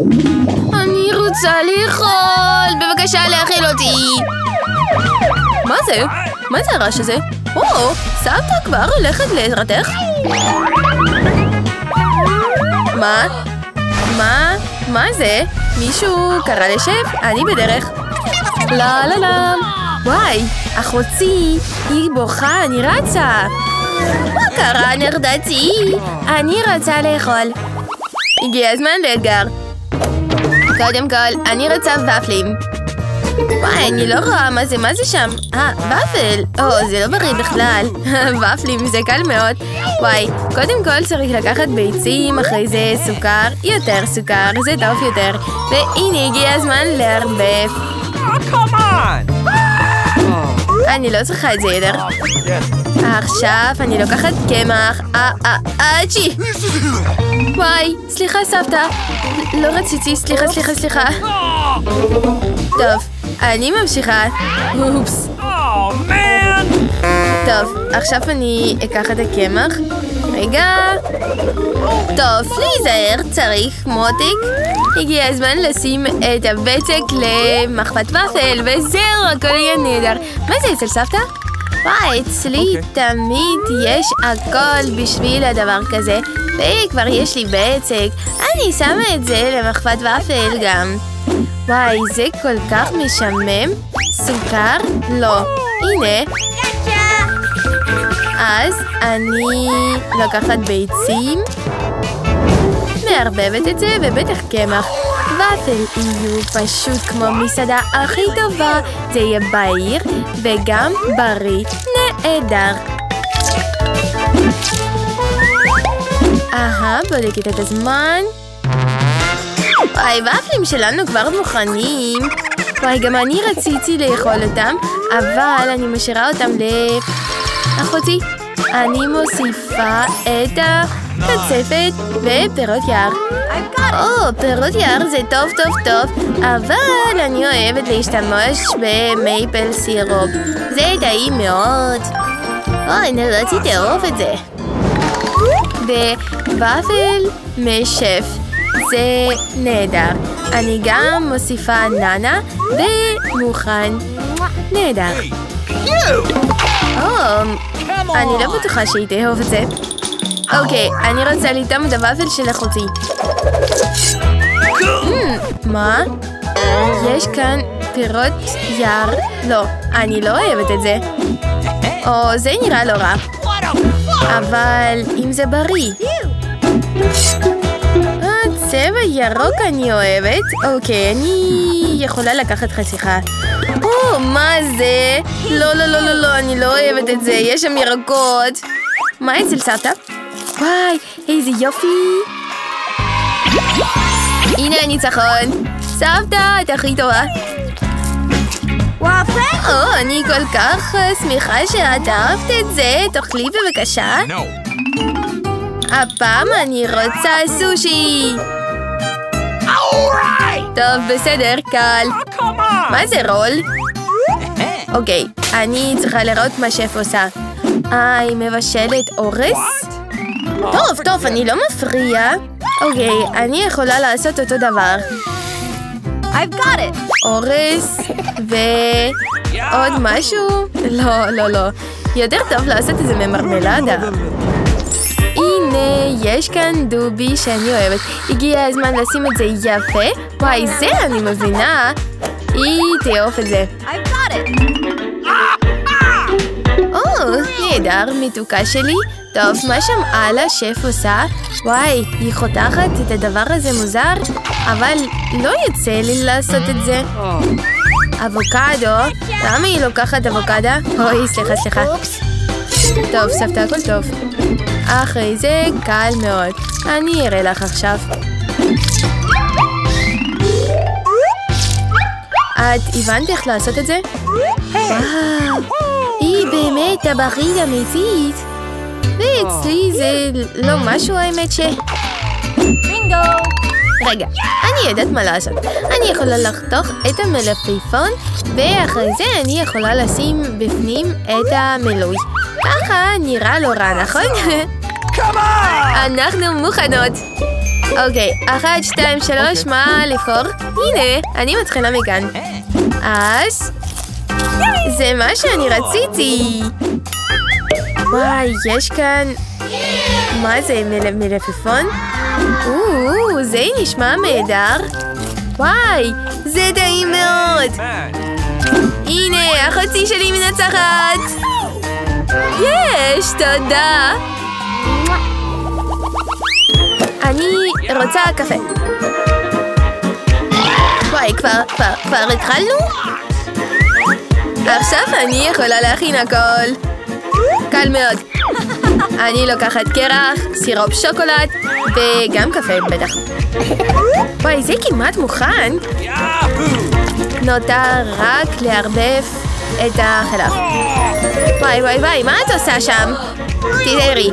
אני רוצה לאכול, בבקשה להאכיל אותי. מה זה? מה זה הרעש הזה? או, סבתא כבר הולכת לעזרתך? מה זה? מישהו קרא לשף? אני בדרך. לא, לא, לא. וואי, אחותי, היא בוכה, אני רצה. מה קרה, נרדתי? אני רוצה לאכול. הגיע הזמן לאתגר. קודם כל, אני רוצה ופלים. וואי, אני לא רואה מה זה שם. ופל. זה לא בריא בכלל. ופלים, זה קל מאוד. וואי, קודם כל צריך לקחת ביצים, אחרי זה סוכר, יותר סוכר, זה טוב יותר. והנה, הגיע הזמן לערבב. אני לא צריכה את זה יותר. עכשיו אני לוקחת קמח. אצ'י. וואי, סליחה סבתא. לא רציתי, סליחה. טוב, אני ממשיכה. אופס. טוב, עכשיו אני אקח את הקמח. רגע. טוב, להיזהר, צריך מותק. הגיע הזמן לשים את הבצק למחבת ופל, וזהו, הכל יהיה נהדר. מה זה אצל סבתא? וואי, אצלי תמיד יש הכל בשביל הדבר כזה, וכבר יש לי בצק. אני שמה את זה למחבת ופל גם. וואי, זה כל כך משמם. סוכר? לא. הנה. אז אני לוקחת ביצים, מערבבת את זה, ובטח קמח. ופל יהיו פשוט כמו מסעדה הכי טובה. זה יהיה בהיר וגם בריא. נהדר. בודקת את הזמן. וואי, ופלים שלנו כבר מוכנים. וואי, גם אני רציתי לאכול אותם, אבל אני משאירה אותם לאחותי. אני מוסיפה את הקצפת ופירות יער. פירות יער זה טוב, אבל אני אוהבת להשתמש במייפל סירופ. זה טעים מאוד. אני רציתי לאהוב את זה. וופל משף. זה נהדר. אני גם מוסיפה נאנה ומוכן. נהדר. אני לא בטוחה שהיא תאהוב את זה. אוקיי, אני רוצה לטעום את הוופל של אחותי. מה? יש כאן פירות יער. לא, אני לא אוהבת את זה. זה נראה לא רע. אבל אם זה בריא. צבע ירוק אני אוהבת. אוקיי, אני יכולה לקחת חתיכה. מה זה? לא, אני לא אוהבת את זה. יש שם ירקות. מה אצל סבתא? וואי, איזה יופי. הנה הניצחון. סבתא, את הכי טובה. אני כל כך שמחה שאת אהבת את זה. תאכלי בבקשה. הפעם אני רוצה סושי. טוב, בסדר, קל. מה זה רול? אוקיי, אני צריכה לראות מה שף עושה. היא מבשלת אורס? טוב, אני לא מפריע. אוקיי, אני יכולה לעשות אותו דבר. אורס ועוד משהו? לא. יותר טוב לעשות את זה ממרמלדה. הנה, יש כאן דובי שאני אוהבת. הגיע הזמן לשים את זה יפה. וואי, זה אני מבינה. היא תאהוב את זה. נהדר, מתוקה שלי. טוב, מה שם על השף עושה? וואי, היא חותכת את הדבר הזה מוזר, אבל לא יוצא לי לעשות את זה. אבוקדו. למה היא לוקחת אבוקדה? סליחה. טוב, סבתא, הכל טוב. אחרי זה קל מאוד. אני אראה לך עכשיו. את הבנת איך לעשות את זה? וואו, היא באמת טבחית אמיתית. ואצלי זה לא משהו האמת ש... בינגו! רגע, אני יודעת מה לעשות. אני יכולה לחתוך את המלפפון, ואחרי זה אני יכולה לשים בפנים את המילוי. ככה נראה לא רע, נכון? אנחנו מוכנות. אוקיי, 1, 2, 3, מה לבחור? הנה, אני מתחילה מכאן. אז... זה מה שאני רציתי. וואי, יש כאן... מה זה, מלפפון? זה נשמע נהדר. וואי, זה טעים מאוד. הנה, אחותי שלי מנצחת. יש, תודה. אני רוצה קפה. וואי, כבר התחלנו? עכשיו אני יכולה להכין הכל. קל מאוד. אני לוקחת קרח, סירופ שוקולד וגם קפה בטח. וואי, זה כמעט מוכן. נותר רק לערבב את החלב. וואי, מה את עושה שם? תראי.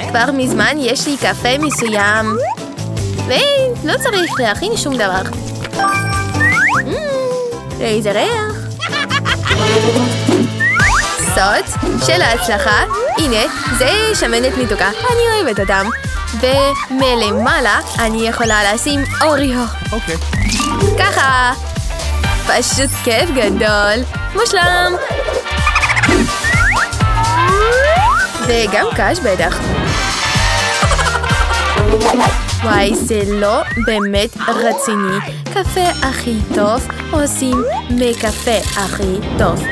כבר מזמן יש לי קפה מסוים. ולא צריך להכין שום דבר. איזה ריח. סוד של ההצלחה. הנה, זה שמנת מתוקה. אני אוהבת אותם. ומלמעלה אני יכולה לשים אוריו. אוקיי. ככה. פשוט כיף גדול. מושלם. וגם קש בטח. וואי, זה לא באמת רציני. קפה הכי טוב עושים מקפה הכי טוב.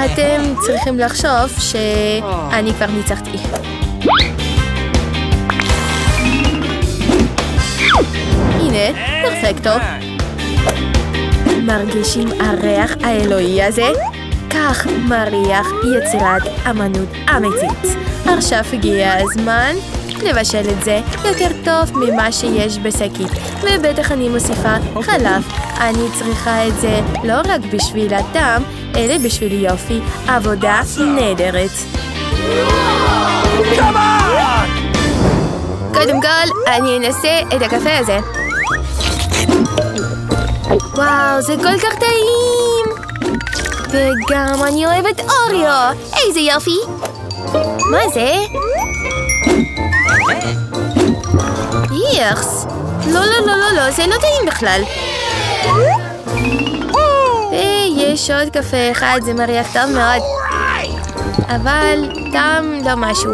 אתם צריכים לחשוב שאני כבר ניצחתי. הנה, פרפקטו. מרגישים הריח האלוהי הזה? כך מריח יצירת אמנות אמיתית. עכשיו הגיע הזמן לבשל את זה יותר טוב ממה שיש בשקית. ובטח אני מוסיפה חלב. אני צריכה את זה לא רק בשביל הטעם, אלא בשביל יופי. עבודה נהדרת. קודם כל, אני אנסה את הקפה הזה. וואו, זה כל כך טעים! וגם אני אוהבת אוריו! איזה יופי! מה זה? יחס! לא, זה לא טעים בכלל. ויש עוד קפה אחד, זה מריח טוב מאוד. אבל טעם לא משהו.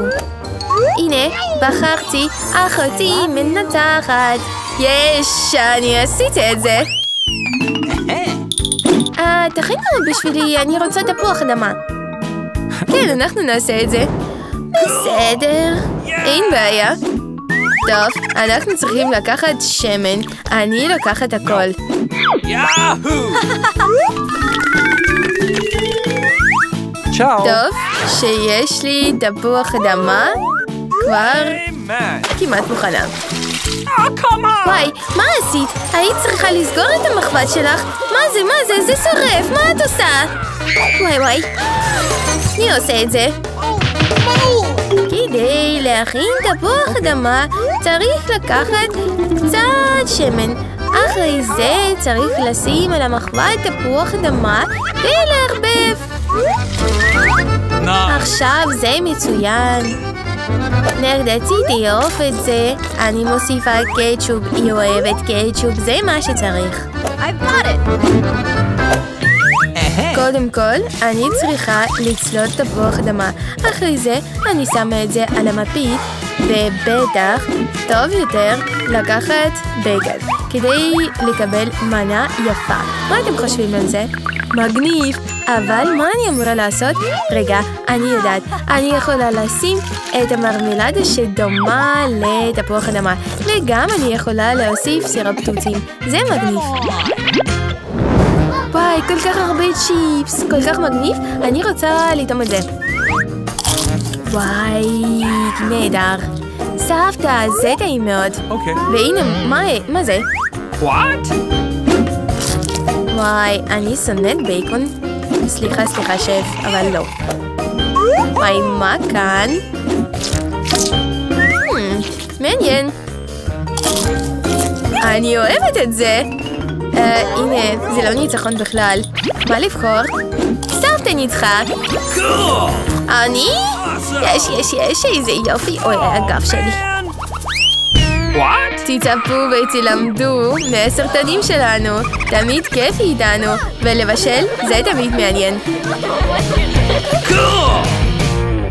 הנה, בחרתי, אחותי מנצחת. יש, אני עשיתי את זה. תכין בשבילי, אני רוצה תפוח אדמה. כן, אנחנו נעשה את זה. בסדר, אין בעיה. טוב, אנחנו צריכים לקחת שמן. אני לוקחת הכל. טוב, שיש לי תפוח אדמה, כבר כמעט מוכנה. וואי, מה עשית? היית צריכה לסגור את המחבת שלך. מה זה? זה שורף, מה את עושה? וואי, מי עושה את זה? כדי להכין תפוח אדמה צריך לקחת קצת שמן. אחרי זה צריך לשים על המחבת תפוח אדמה ולערבב. עכשיו זה מצוין. נרדתי תאהוב את זה. אני מוסיפה קטשופ, היא אוהבת קטשופ, זה מה שצריך. קודם כל, אני צריכה לצלול תפוח אדמה. אחרי זה, אני שמה את זה על המפית, ובטח, טוב יותר לקחת בייגל, כדי לקבל מנה יפה. מה אתם חושבים על זה? מגניב! אבל מה אני אמורה לעשות? רגע, אני יודעת. אני יכולה לשים את המרמלדה שדומה לתפוח אדמה. וגם אני יכולה להוסיף סירופ תותים. זה מגניב. וואי, כל כך הרבה צ'יפס. כל כך מגניב. אני רוצה לטעום את זה. וואי, נהדר. סבתא, זה טעים מאוד. והנה, מה זה? וואי, אני שונאת בייקון. סליחה, שף, אבל לא. וואי, מה כאן? מעניין. אני אוהבת את זה. הנה, זה לא ניצחון בכלל. מה לבחור? סבתא ניצחה. אני? יש, איזה יופי. אוי, הגב שלי. תצפו ותלמדו מהסרטונים שלנו. תמיד כיף איתנו, ולבשל זה תמיד מעניין.